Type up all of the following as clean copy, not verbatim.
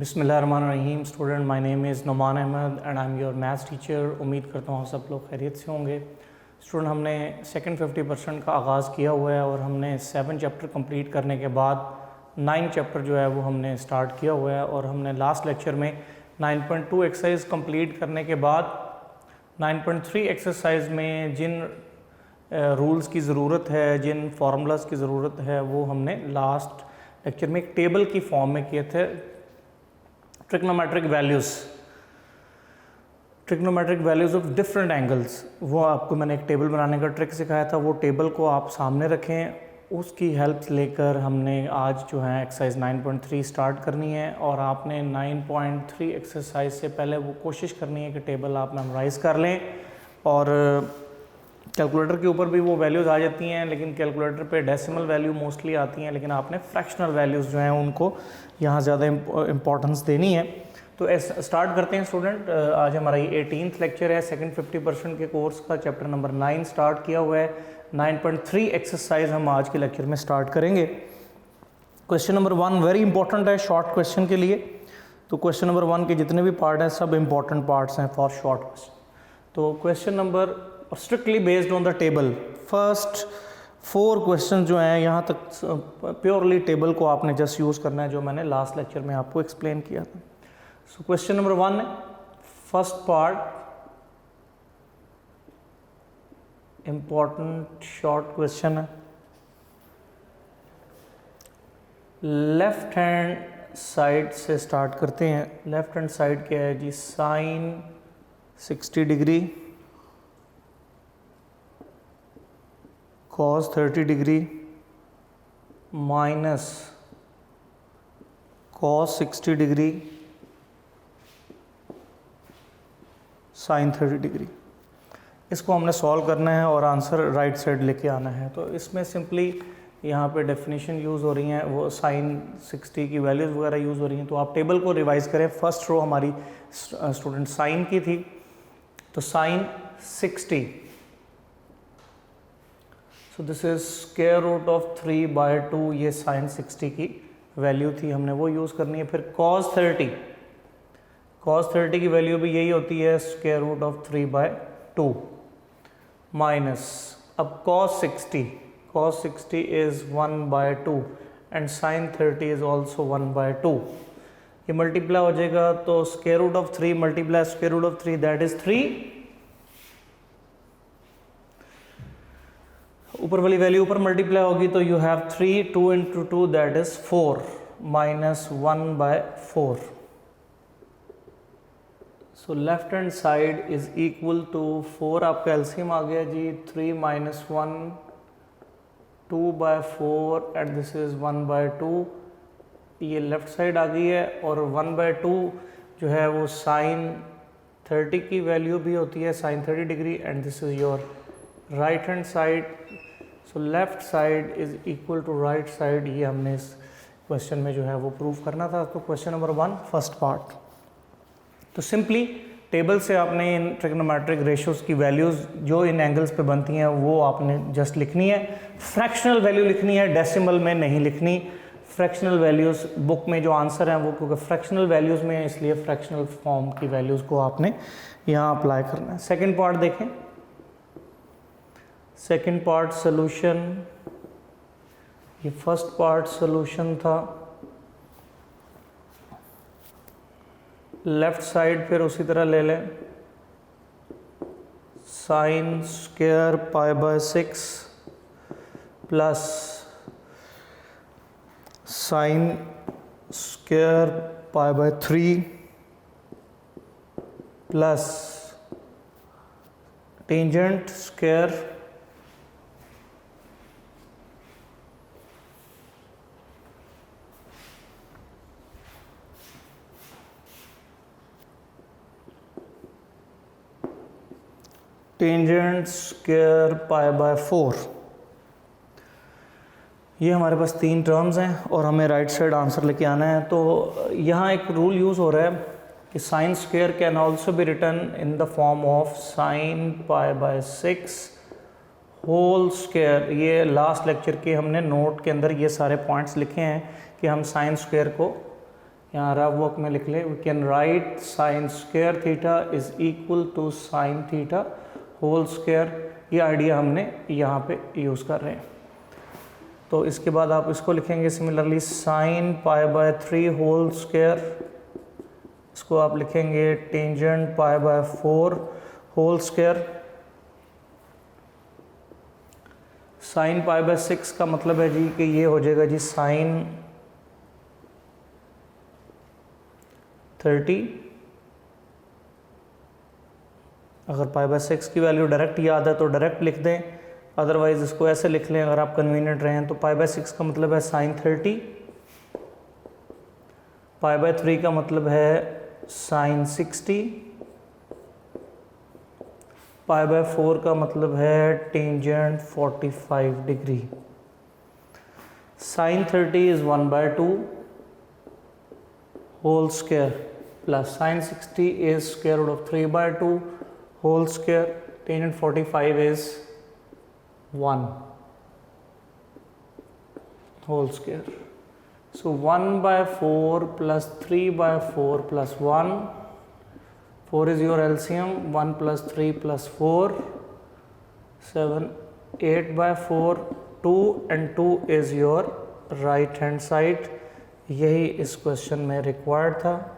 बिस्मिल्लाहिर्रहमानिर्रहीम। Student, my name is Numan Ahmed and I am your maths teacher. उम्मीद करता हूँ सब लोग खैरियत से होंगे। स्टूडेंट, हमने सेकंड 50% का आगाज़ किया हुआ है और हमने 7 चैप्टर कंप्लीट करने के बाद 9 चैप्टर जो है वो हमने स्टार्ट किया हुआ है। और हमने लास्ट लेक्चर में 9.2 एक्सरसाइज कंप्लीट करने के बाद 9.3 एक्सरसाइज में जिन रूल्स की ज़रूरत है, जिन फार्मूलाज की ज़रूरत है, वो हमने लास्ट लेक्चर में एक टेबल की फॉर्म में किए थे। Trigonometric values of different angles, वो आपको मैंने एक टेबल बनाने का ट्रिक सिखाया था। वो टेबल को आप सामने रखें, उसकी हेल्प लेकर हमने आज जो है एक्सरसाइज 9.3 स्टार्ट करनी है। और आपने 9.3 एक्सरसाइज से पहले वो कोशिश करनी है कि टेबल आप मेमोराइज़ कर लें। और कैलकुलेटर के ऊपर भी वो वैल्यूज़ आ जाती हैं, लेकिन कैलकुलेटर पे डेसिमल वैल्यू मोस्टली आती हैं, लेकिन आपने फ्रैक्शनल वैल्यूज़ जो हैं उनको यहाँ ज़्यादा इम्पॉर्टेंस देनी है। तो स्टार्ट करते हैं स्टूडेंट। आज हमारा ये 18th लेक्चर है सेकंड 50% के कोर्स का। चैप्टर नंबर 9 स्टार्ट किया हुआ है। 9.3 एक्सरसाइज हम आज के लेक्चर में स्टार्ट करेंगे। क्वेश्चन नंबर 1 वेरी इंपॉर्टेंट है शॉर्ट क्वेश्चन के लिए। तो क्वेश्चन नंबर 1 के जितने भी पार्ट हैं सब इंपॉर्टेंट पार्ट्स हैं फॉर शॉर्ट क्वेश्चन। तो question number strictly based on the table, first 4 question जो हैं यहाँ तक प्योरली टेबल को आपने जस्ट यूज़ करना है, जो मैंने लास्ट लेक्चर में आपको एक्सप्लेन किया था। सो क्वेश्चन नंबर 1 है, first part, important short question है। लेफ्ट हैंड साइड से स्टार्ट करते हैं। लेफ्ट हैंड साइड क्या है जी? Sine 60 degree, cos 30 degree, minus cos 60 degree, sine 30 degree. इसको हमने सॉल्व करना है और आंसर राइट साइड लेके आना है। तो इसमें सिंपली यहाँ पे डेफिनेशन यूज़ हो रही हैं, वो साइन 60 की वैल्यूज़ वगैरह यूज़ हो रही हैं। तो आप टेबल को रिवाइज़ करें। फर्स्ट रो हमारी स्टूडेंट साइन की थी, तो sine 60, so this is square root of 3/2, ये साइन 60 की वैल्यू थी, हमने वो यूज़ करनी है। फिर कॉस 30 की वैल्यू भी यही होती है, स्क्वायर रूट ऑफ 3/2 माइनस, अब cos 60 is 1/2 and sine 30 is also 1/2। ये मल्टीप्लाई हो जाएगा, तो square root of 3 multiply square root of 3 that is 3। ऊपर वाली वैल्यू ऊपर मल्टीप्लाई होगी तो you have 3, 2 into 2 that is 4 minus 1/4। So left hand side is equal to 4, आपका एलसीएम आ गया जी, 3 minus 1, 2/4 एंड दिस इज 1/2। ये लेफ्ट साइड आ गई है। और 1/2 जो है वो साइन 30 की वैल्यू भी होती है, sine 30 degree, and this is your right hand side. So left side is equal to right side. ये हमने इस क्वेश्चन में जो है वो प्रूव करना था। तो क्वेश्चन नंबर 1 फर्स्ट पार्ट। तो सिंपली टेबल से आपने इन ट्रिग्नोमेट्रिक रेशियोज़ की वैल्यूज़ जो इन एंगल्स पे बनती हैं वो आपने जस्ट लिखनी है। फ्रैक्शनल वैल्यू लिखनी है, डेसिमल में नहीं लिखनी। फ्रैक्शनल वैल्यूज़ बुक में जो आंसर हैं वो क्योंकि फ्रैक्शनल वैल्यूज़ में है, इसलिए फ्रैक्शनल फॉर्म की वैल्यूज़ को आपने यहाँ अप्लाई करना है। सेकेंड पार्ट देखें। सेकेंड पार्ट सोल्यूशन, ये फर्स्ट पार्ट सोल्यूशन था। लेफ्ट साइड फिर उसी तरह ले लें, sine square π/6 plus sine square π/3 plus tangent square π/4। ये हमारे पास 3 टर्म्स हैं और हमें राइट साइड आंसर लेके आना है। तो यहाँ एक रूल यूज़ हो रहा है कि sine square can also be written in the form of sine π/6 whole square. ये लास्ट लेक्चर के हमने नोट के अंदर ये सारे पॉइंट्स लिखे हैं कि हम साइन स्क्वायर को यहाँ रफ वर्क में लिख ले, we can write sine square theta is equal to sine theta whole square. ये आइडिया हमने यहाँ पे यूज़ कर रहे हैं। तो इसके बाद आप इसको लिखेंगे similarly sine pi by 3 whole square, इसको आप लिखेंगे tangent pi by 4 whole square. Sine pi by 6 का मतलब है जी कि ये हो जाएगा जी साइन 30। अगर पाई बाय 6 की वैल्यू डायरेक्ट याद है तो डायरेक्ट लिख दें, अदरवाइज इसको ऐसे लिख लें अगर आप कन्वीनियंट रहें। तो पाई बाय 6 का मतलब है साइन 30, पाई बाय 3 का मतलब है साइन 60, पाई बाय 4 का मतलब है tangent 45 degree. Sine 30 is 1/2 whole square plus sine 60 is square root of 3/2 whole square, tangent 45 is 1 whole square. So 1/4 plus 3/4 plus 1, 4 is your LCM, 1 plus 3 plus 4, 7, 8/4, 2 and 2 is your right hand side। यही इस question में required था।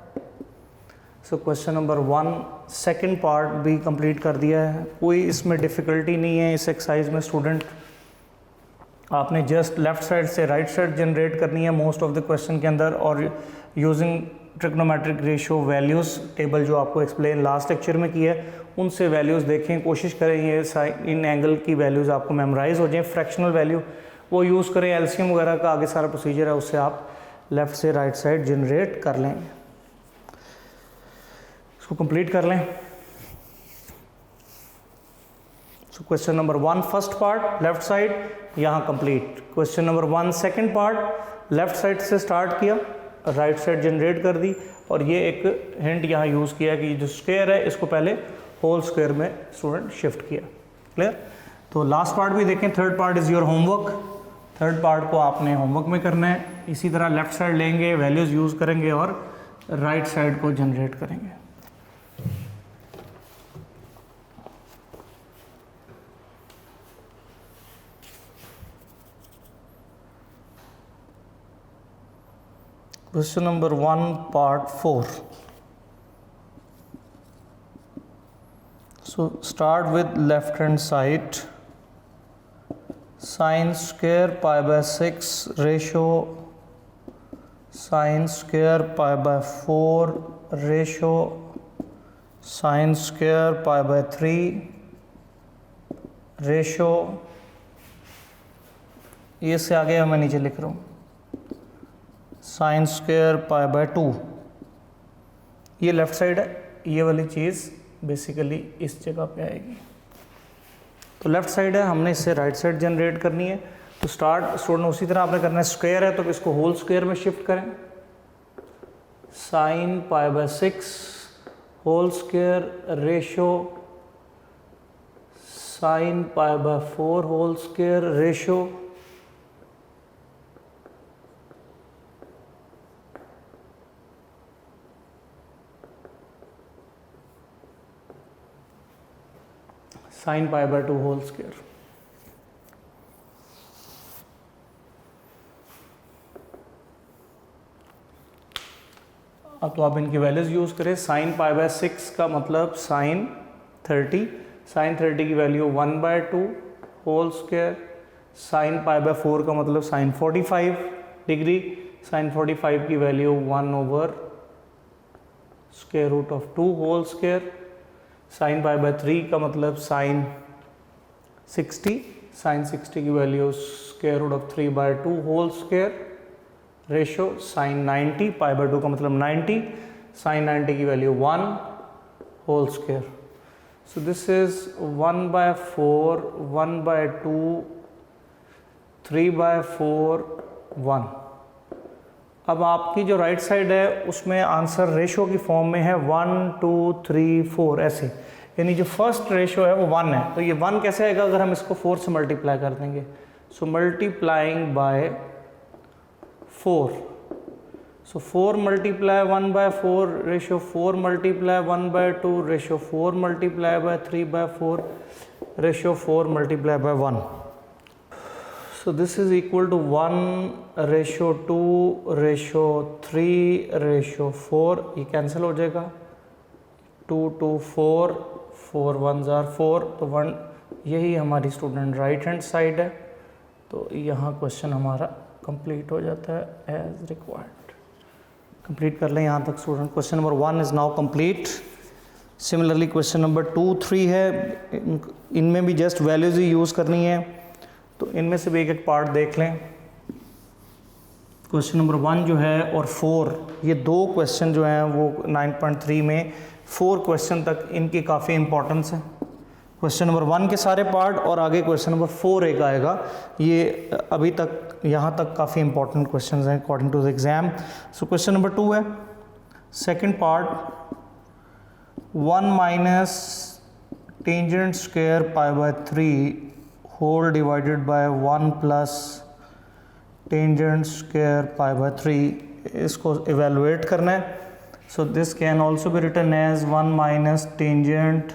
सो question number 1 second part भी complete कर दिया है, कोई इसमें डिफ़िकल्टी नहीं है। इस एक्सरसाइज में स्टूडेंट आपने जस्ट लेफ़्ट साइड से राइट साइड जनरेट करनी है मोस्ट ऑफ द क्वेश्चन के अंदर, और using trigonometric ratio values table जो आपको एक्सप्लेन लास्ट लेक्चर में किया है उनसे वैल्यूज़ देखें, कोशिश करें ये इन एंगल की वैल्यूज़ आपको मेमोराइज हो जाए। फ्रैक्शनल वैल्यू वो यूज़ करें, एलसीएम वगैरह का आगे सारा प्रोसीजर है, उससे आप लेफ़्ट से राइट साइड जनरेट कर लें। इसको कंप्लीट कर लें। So question number 1 first part left side यहाँ complete. Question number 1 second part left side से स्टार्ट किया, राइट साइड जनरेट कर दी, और ये एक हिंट यहाँ यूज़ किया कि जो स्क्वायर है इसको पहले होल स्क्वायर में स्टूडेंट शिफ्ट किया। क्लियर? तो लास्ट पार्ट भी देखें, third part is your homework. Third part को आपने होमवर्क में करना है। इसी तरह लेफ्ट साइड लेंगे, वैल्यूज़ यूज़ करेंगे और राइट साइड को जनरेट करेंगे। Question number 1 part 4. So start with left hand side. Sin square pi by 6 ratio sin square pi by 4 ratio sin square pi by 3 ratio। ये से आगे मैं नीचे लिख रहा हूँ साइन स्क्वायर पाई बाय 2। ये लेफ़्ट साइड है, ये वाली चीज़ बेसिकली इस जगह पे आएगी। तो लेफ़्ट साइड है, हमने इससे राइट साइड जनरेट करनी है। तो स्टार्ट स्टूडेंट उसी तरह आपने करना है, स्क्वायर है तो इसको होल स्क्वायर में शिफ्ट करें। Sine pi by 6 whole square ratio sine pi by 4 whole square ratio sine pi by 2 whole square. अब तो आप इनकी वैल्यूज यूज करें। साइन पाई बाय 6 का मतलब साइन 30, साइन 30 की value 1/2 whole square. Sine pi by 4 का मतलब साइन 45 डिग्री, साइन 45 की value 1/√2 whole square. Sine pi by 3 का मतलब साइन 60, साइन 60 की value √3/2 whole square ratio sine 90, pi by 2 का मतलब 90, साइन 90 की value 1 whole square. So this is 1/4, 1/2, 3/4, 1। अब आपकी जो राइट साइड है उसमें आंसर रेशो की फॉर्म में है 1, 2, 3, 4 ऐसे, यानी जो फर्स्ट रेशो है वो 1 है। तो ये 1 कैसे आएगा अगर हम इसको 4 से मल्टीप्लाई कर देंगे। So multiplying by 4, so 4 multiply 1/4 ratio 4 multiply 1/2 ratio 4 multiply by 3/4 ratio 4 multiply by 1. So this is equal to 1 ratio 2 ratio 3 ratio 4. ये कैंसिल हो जाएगा. 2 2 4 4 1 4. तो 1 यही हमारी स्टूडेंट राइट हैंड साइड है. तो यहाँ क्वेश्चन हमारा कंप्लीट हो जाता है एज रिक्वायर्ड. कंप्लीट कर लें यहाँ तक student. Question number 1 is now complete. Similarly question number 2 3 है. इनमें भी जस्ट वैल्यूज ही यूज़ करनी है. तो इनमें से भी एक एक पार्ट देख लें. क्वेश्चन नंबर 1 जो है और 4, ये दो क्वेश्चन जो हैं वो 9.3 में 4 क्वेश्चन तक इनकी काफ़ी इंपॉर्टेंस है. क्वेश्चन नंबर 1 के सारे पार्ट और आगे क्वेश्चन नंबर 4 एक आएगा. ये अभी तक यहाँ तक काफ़ी इंपॉर्टेंट क्वेश्चन हैं according to the exam. So question number 2 है. Second part 1 minus tangent square pi by 3 whole divided by 1 plus tangent square pi by 3. इसको इवेलुएट करना है. So this can also be written as 1 minus tangent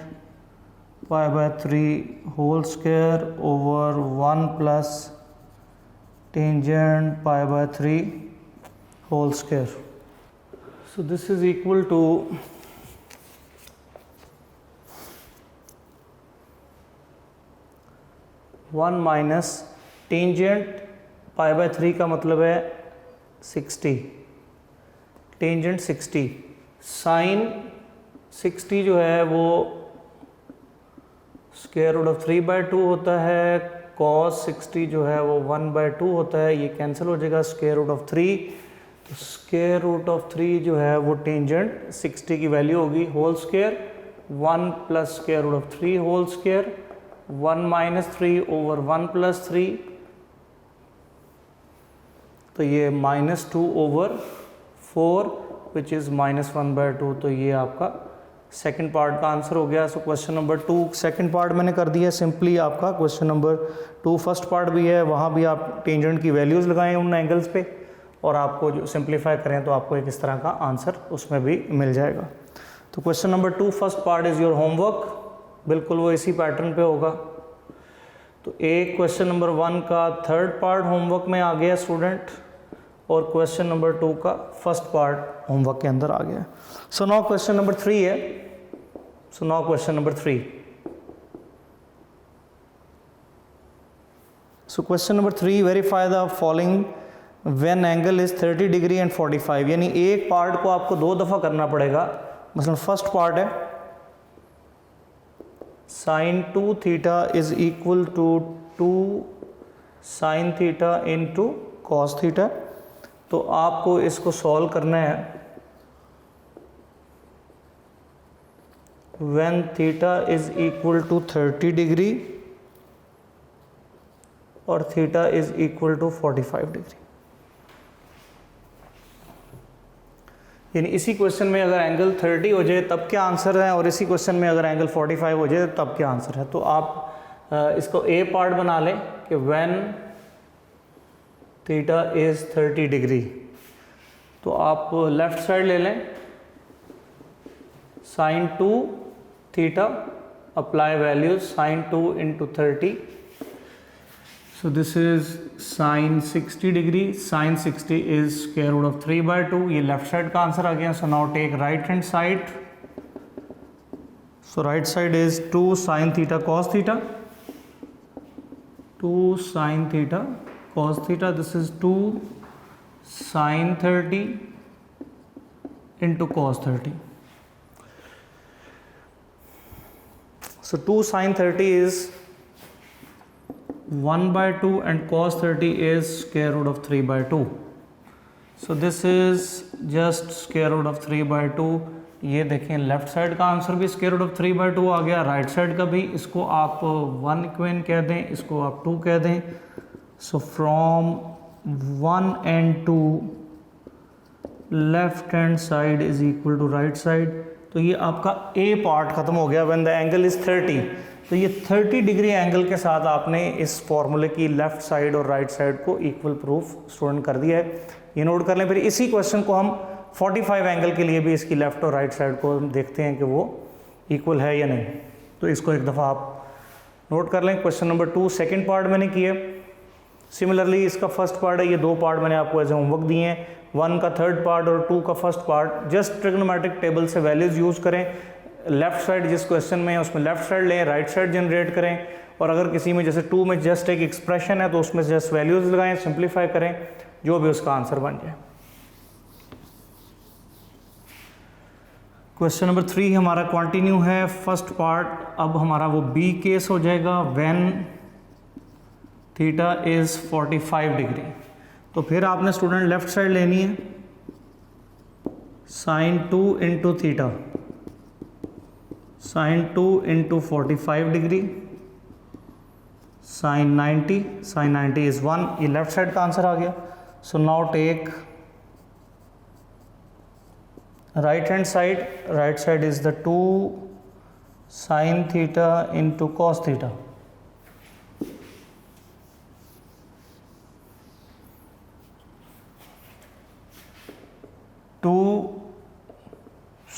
pi by 3 whole square over 1 plus tangent pi by 3 whole square. So this is equal to 1 minus tangent pi by 3 का मतलब है 60. Tangent 60. Sine 60 जो है वो square root of 3/2 होता है. Cos 60 जो है वो 1/2 होता है. ये कैंसिल हो जाएगा. Square root of 3. तो स्क्वायर रूट ऑफ 3 जो है वो टेंजेंट 60 की वैल्यू होगी. Whole square 1 plus square root of 3 whole square 1 minus 3 over 1 plus 3. तो ये -2 ओवर 4 विच इज़ -1/2. तो ये आपका सेकंड पार्ट का आंसर हो गया. सो क्वेश्चन नंबर 2 सेकंड पार्ट मैंने कर दिया सिंपली. आपका क्वेश्चन नंबर 2 फर्स्ट पार्ट भी है. वहाँ भी आप टेंजेंट की वैल्यूज़ लगाएं उन एंगल्स पे और आपको जो सिंप्लीफाई करें तो आपको एक इस तरह का आंसर उसमें भी मिल जाएगा. तो question number 2 first part is your homework. बिल्कुल वो इसी पैटर्न पे होगा. तो एक क्वेश्चन नंबर 1 का थर्ड पार्ट होमवर्क में आ गया स्टूडेंट और क्वेश्चन नंबर 2 का फर्स्ट पार्ट होमवर्क के अंदर आ गया. सो नाउ क्वेश्चन नंबर 3 है. So now question number 3. So question number 3 verify the following when angle is 30 degree and 45. यानी एक पार्ट को आपको 2 दफ़ा करना पड़ेगा. मसलन फर्स्ट पार्ट है sin 2 theta is equal to 2 sin theta into cos theta. तो आपको इसको सॉल्व करना है when theta is equal to 30 degree और theta is equal to 45 degree. यानी इसी क्वेश्चन में अगर एंगल 30 हो जाए तब क्या आंसर है और इसी क्वेश्चन में अगर एंगल 45 हो जाए तब क्या आंसर है. तो आप इसको ए पार्ट बना लें कि व्हेन थीटा इज 30 डिग्री. तो आप लेफ्ट साइड ले लें. Sine 2 theta apply values sine 2 into 30. So this is sin 60 degree. Sin 60 is square root of 3/2. ये लेफ्ट साइड का आंसर आ गया. So now take right hand side. So right side is 2 sin theta cos theta. 2 sin theta cos theta. This is 2 sin 30 into cos 30. So 2 sin 30 is 1/2 and cos 30 is square root of 3/2. So this is just square root of 3/2. ये देखें left side का answer भी square root of 3/2 आ गया. Right side का भी. इसको आप 1 equation कह दें, इसको आप 2 कह दें. So from 1 and 2 left hand side is equal to right side. तो ये आपका ए पार्ट खत्म हो गया. When the angle is 30. तो ये 30 डिग्री एंगल के साथ आपने इस फॉर्मूले की लेफ्ट साइड और राइट साइड को इक्वल प्रूफ स्टूडेंट कर दिया है, ये नोट कर लें। फिर इसी क्वेश्चन को हम 45 एंगल के लिए भी इसकी लेफ्ट और राइट साइड को देखते हैं कि वो इक्वल है या नहीं। तो इसको एक दफ़ा आप नोट कर लें। क्वेश्चन नंबर 2 सेकंड पार्ट मैंने किया। सिमिलरली इसका फर्स्ट पार्ट है, ये 2 पार्ट मैंने आपको एज होमवर्क दिए हैं, 1 का थर्ड पार्ट और 2 का first part. Just trigonometric table से वैल्यूज़ यूज़ करें, लेफ्ट साइड जिस क्वेश्चन में है उसमें लेफ्ट साइड लें, राइट साइड जनरेट करें, और अगर किसी में जैसे 2 में जस्ट एक एक्सप्रेशन है तो उसमें जस्ट वैल्यूज़ लगाएं, सिंप्लीफाई करें, जो भी उसका आंसर बन जाए। क्वेश्चन नंबर 3 हमारा कंटिन्यू है फर्स्ट पार्ट। अब हमारा वो बी केस हो जाएगा, व्हेन थीटा इज़ 45 डिग्री। तो फिर आपने स्टूडेंट लेफ्ट साइड लेनी है, sine 2 into theta, sine 2 into 45 degree, sine 90, sine 90 is 1, ये लेफ्ट साइड का आंसर आ गया। So now take right hand side is the 2 sin theta into cos theta.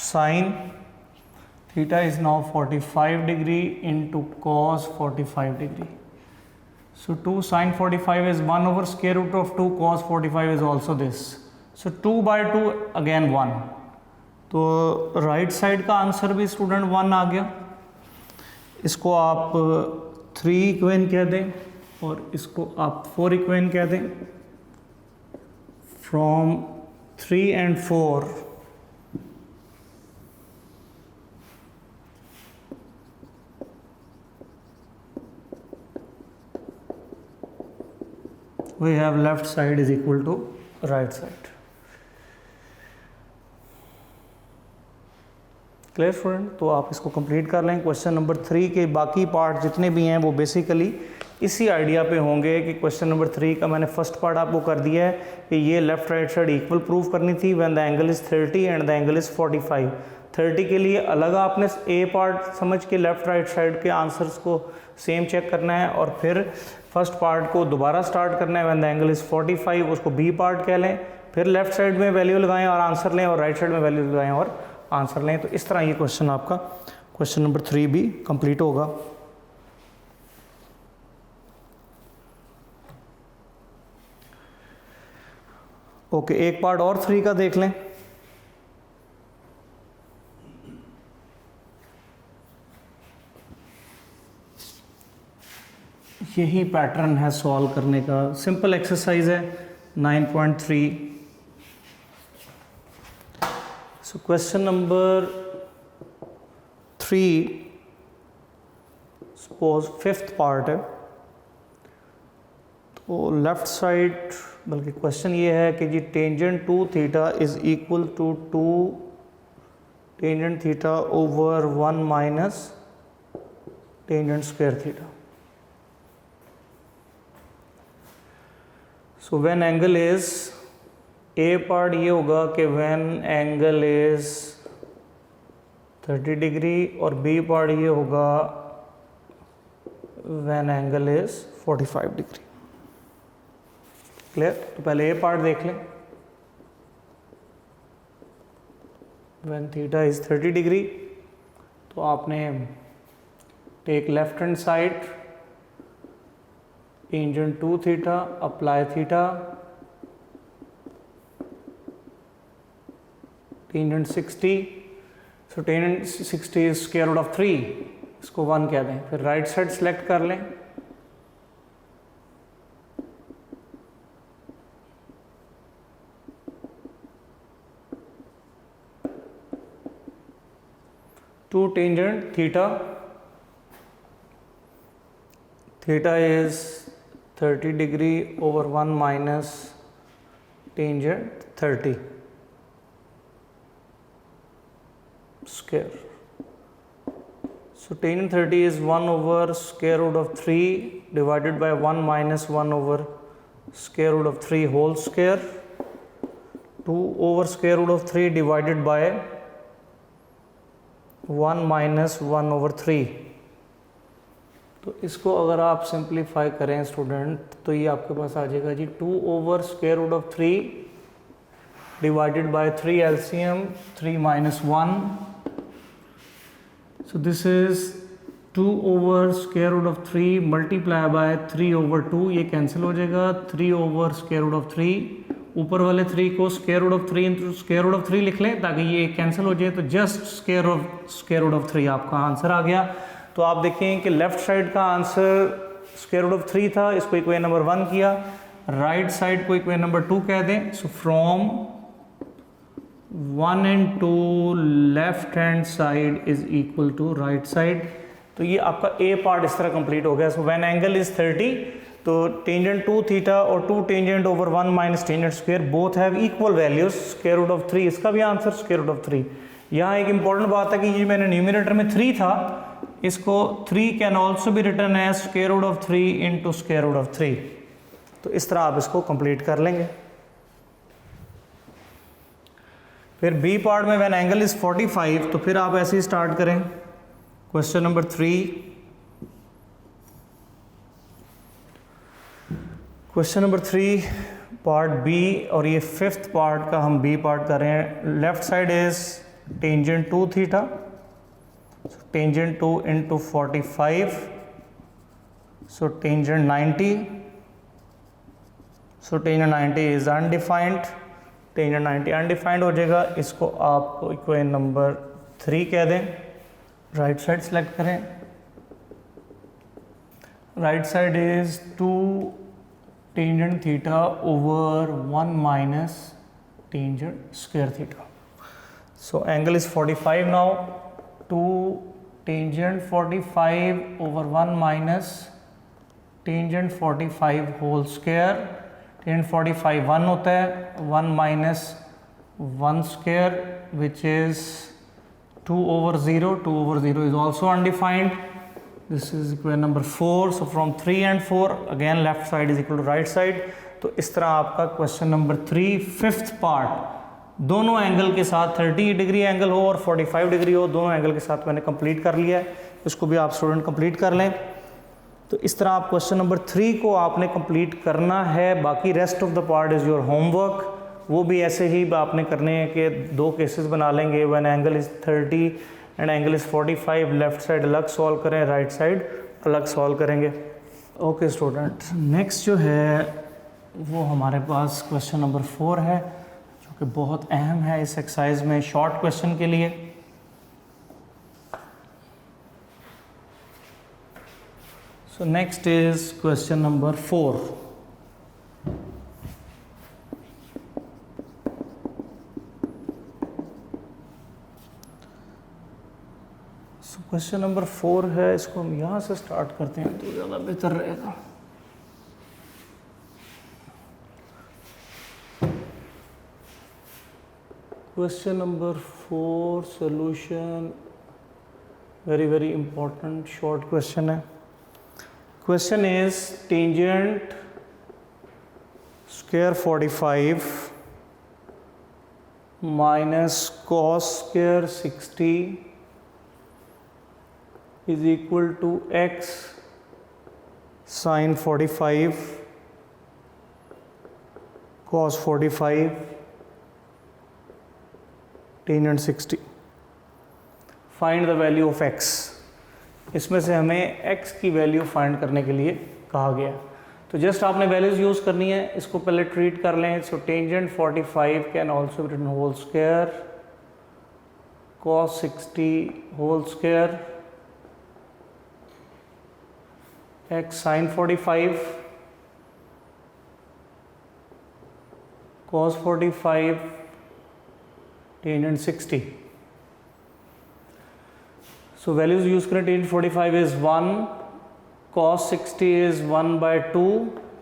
Sin theta is now 45 degree into cos 45 degree. So 2 sin 45 is 1 over square root of 2 cos 45 is also this. So 2 by 2 again 1. तो right side का answer भी student 1 आ गया। इसको आप 3 equation कह दें और इसको आप 4 इक्वेशन कह दें। From 3 and 4 we have left side is equal to right side. Clear student? तो आप इसको कंप्लीट कर लें। क्वेश्चन नंबर 3 के बाकी पार्ट जितने भी हैं वो बेसिकली इसी आइडिया पे होंगे कि क्वेश्चन नंबर 3 का मैंने फर्स्ट पार्ट आपको कर दिया है कि ये left right side equal prove करनी थी when the angle is 30 and the angle is 45। 30 के लिए अलग आपने ए पार्ट समझ के लेफ्ट राइट साइड के आंसर्स को सेम चेक करना है, और फिर फर्स्ट पार्ट को दोबारा स्टार्ट करना है व्हेन द एंगल इज़ 45, उसको बी पार्ट कह लें, फिर लेफ्ट साइड में वैल्यू लगाएं और आंसर लें, और राइट साइड में वैल्यू लगाएं और आंसर लें। तो इस तरह ये क्वेश्चन आपका क्वेश्चन नंबर 3 भी कंप्लीट होगा। ओके, एक पार्ट और 3 का देख लें। यही पैटर्न है सॉल्व करने का, सिंपल एक्सरसाइज है 9.3। So question number 3, suppose 5th part है, तो लेफ्ट साइड, बल्कि क्वेश्चन ये है कि जी tangent two theta is equal to 2 tangent theta over 1 minus tangent square theta. So when angle is, A part ये होगा कि व्हेन एंगल इज 30 डिग्री, और बी पार्ट ये होगा when angle is 45 degree. Clear? तो पहले ए पार्ट देख लें। व्हेन थीटा इज 30 डिग्री, तो आपने take left hand side, tangent two theta, apply theta, tangent 60, so tangent 60 is square root of 3, इसको 1 कह दें। फिर राइट साइड सेलेक्ट कर लें, two tangent theta, theta is 30 degree over 1 minus tangent 30 square. So tangent 30 is 1 over square root of 3 divided by 1 minus 1 over square root of 3 whole square, 2 over square root of 3 divided by 1 minus 1 over 3. तो इसको अगर आप simplify करें student, तो ये आपके पास आ जाएगा जी 2/√3 divided by 3 LCM 3 - 1. So this is 2/√3 multiply by 3/2. ये कैंसिल हो जाएगा. 3/√3, ऊपर वाले 3 को √3 इंटू √3 लिख लें ताकि ये कैंसिल हो जाए. तो जस्ट √3 आपका आंसर आ गया. तो आप देखें कि लेफ्ट साइड का आंसर √3 था, इसको इक्वेशन नंबर 1 किया. राइट साइड को इक्वेशन नंबर 2 कह दें. So from 1 and 2 left hand side is equal to right side. तो ये आपका ए पार्ट इस तरह कंप्लीट हो गया. सो व्हेन एंगल इज 30, तो टेंजेंट 2 थीटा और 2 tangent over 1 minus tangent square both have equal values. √3 इसका भी आंसर √3. यहाँ एक इंपॉर्टेंट बात है कि ये मैंने न्यूमरेटर में 3 था, इसको 3 can also be written as √3 into √3. तो इस तरह आप इसको कंप्लीट कर लेंगे. फिर बी पार्ट में व्हेन एंगल इज 45, तो फिर आप ऐसे ही स्टार्ट करें. Question number 3. Question number 3 part B, और ये 5th पार्ट का हम बी पार्ट कर रहे हैं. लेफ्ट साइड इज टेंजेंट 2 थीटा, tangent 2 into 45, so tangent 90. So tangent 90 is undefined. Tangent 90 undefined हो जाएगा. इसको आप इक्वेशन नंबर 3 कह दें. राइट साइड सेलेक्ट करें. Right side is 2 tangent theta over 1 minus tangent square theta. So angle is 45 now. 2 tangent 45 over 1 minus tangent 45 whole square. Tangent 45 1 होता है, 1 minus 1 square which is 2/0. 2/0 is also undefined. This is equation number 4. So from 3 and 4 again left side is equal to right side. तो इस तरह आपका question number 3 5th part दोनों angle के साथ 30 degree angle हो और 45 डिग्री हो, दोनों एंगल के साथ मैंने कंप्लीट कर लिया है. इसको भी आप स्टूडेंट कंप्लीट कर लें. तो इस तरह आप क्वेश्चन नंबर 3 को आपने कंप्लीट करना है. बाकी rest of the part is your homework. वो भी ऐसे ही आपने करने हैं कि 2 केसेस बना लेंगे. When angle is 30 and angle is 45, left side अलग सॉल्व करें, राइट साइड अलग सॉल्व करेंगे. ओके स्टूडेंट, नेक्स्ट जो है वो हमारे पास क्वेश्चन नंबर 4 है, जो कि बहुत अहम है इस एक्सरसाइज में शॉर्ट क्वेश्चन के लिए. So next is question number 4. Question number 4 है, इसको हम यहाँ से स्टार्ट करते हैं तो ज़्यादा बेहतर रहेगा. Question number 4 solution very important short question है. Question is tangent square 45 minus cos square 60 is equal to x sin 45 cos 45 tangent 60. Find the value of x. इसमें से हमें x की वैल्यू फाइंड करने के लिए कहा गया. तो जस्ट आपने वैल्यूज यूज़ करनी है. इसको पहले ट्रीट कर लें. So tangent 45 can also be written whole square cos 60 whole square x sin 45 cos 45 tangent 60. So values use करें. tangent 45 is 1, cos 60 is 1/2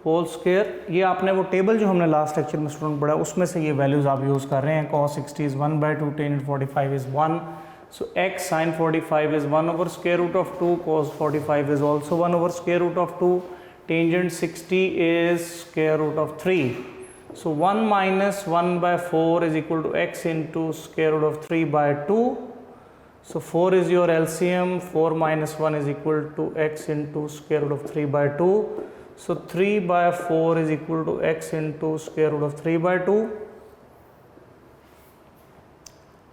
whole square. ये आपने वो टेबल जो हमने लास्ट लेक्चर में स्टूडेंट पढ़ा उसमें से ये वैल्यूज आप यूज़ कर रहे हैं. cos 60 is 1/2, tangent 45 is 1. So x sin 45 is 1 over square root of 2, cos 45 is also 1 over square root of 2, tangent 60 is square root of 3. So 1 minus 1/4 is equal to x into square root of 3/2. So 4 is your LCM. 4 minus 1 is equal to x into square root of 3 by 2. So 3 by 4 is equal to x into square root of 3 by 2.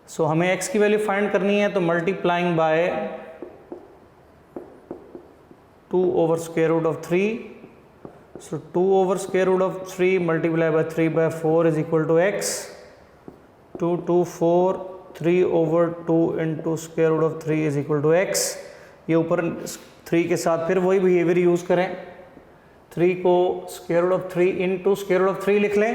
So हमें x की value find करनी है, तो multiplying by 2 over square root of 3. So 2 over square root of 3 multiplied by 3 by 4 is equal to x. 2, 2, 4. 3 over 2 into square root of 3 is equal to x. ये ऊपर 3 के साथ फिर वही बिहेवियर यूज़ करें, 3 को square root of 3 into square root of 3 लिख लें.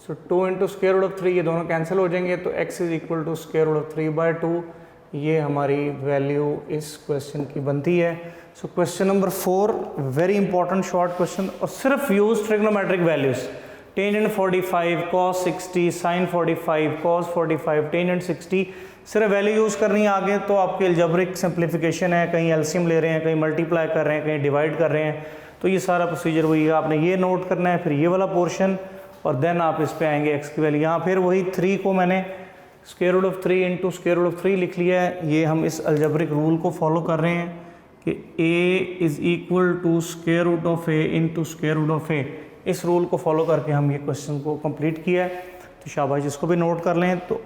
So 2 into square root of 3 ये दोनों कैंसिल हो जाएंगे, तो x is equal to square root of 3 by 2. ये हमारी वैल्यू इस क्वेश्चन की बनती है. सो question number 4 very important short question, और सिर्फ use trigonometric values. Tangent 45, cos 60, sin 45, cos 45, tangent 60, सिर्फ वैल्यू यूज़ करनी है. आगे तो आपकी अलजेब्रिक सिंप्लीफिकेशन है, कहीं एलसीएम ले रहे हैं, कहीं मल्टीप्लाई कर रहे हैं, कहीं डिवाइड कर रहे हैं, तो ये सारा प्रोसीजर वही है. आपने ये नोट करना है, फिर ये वाला पोर्शन, और देन आप इस पे आएंगे एक्स की वैल्यू. यहाँ फिर वही 3 को मैंने square root of 3 into square root of 3 लिख लिया है. ये हम इस अलजेब्रिक रूल को फॉलो कर रहे हैं कि a is equal to square root of a into square root of a. इस रूल को फॉलो करके हम ये क्वेश्चन को कंप्लीट किया है. तो शाबाश, इसको भी नोट कर लें. तो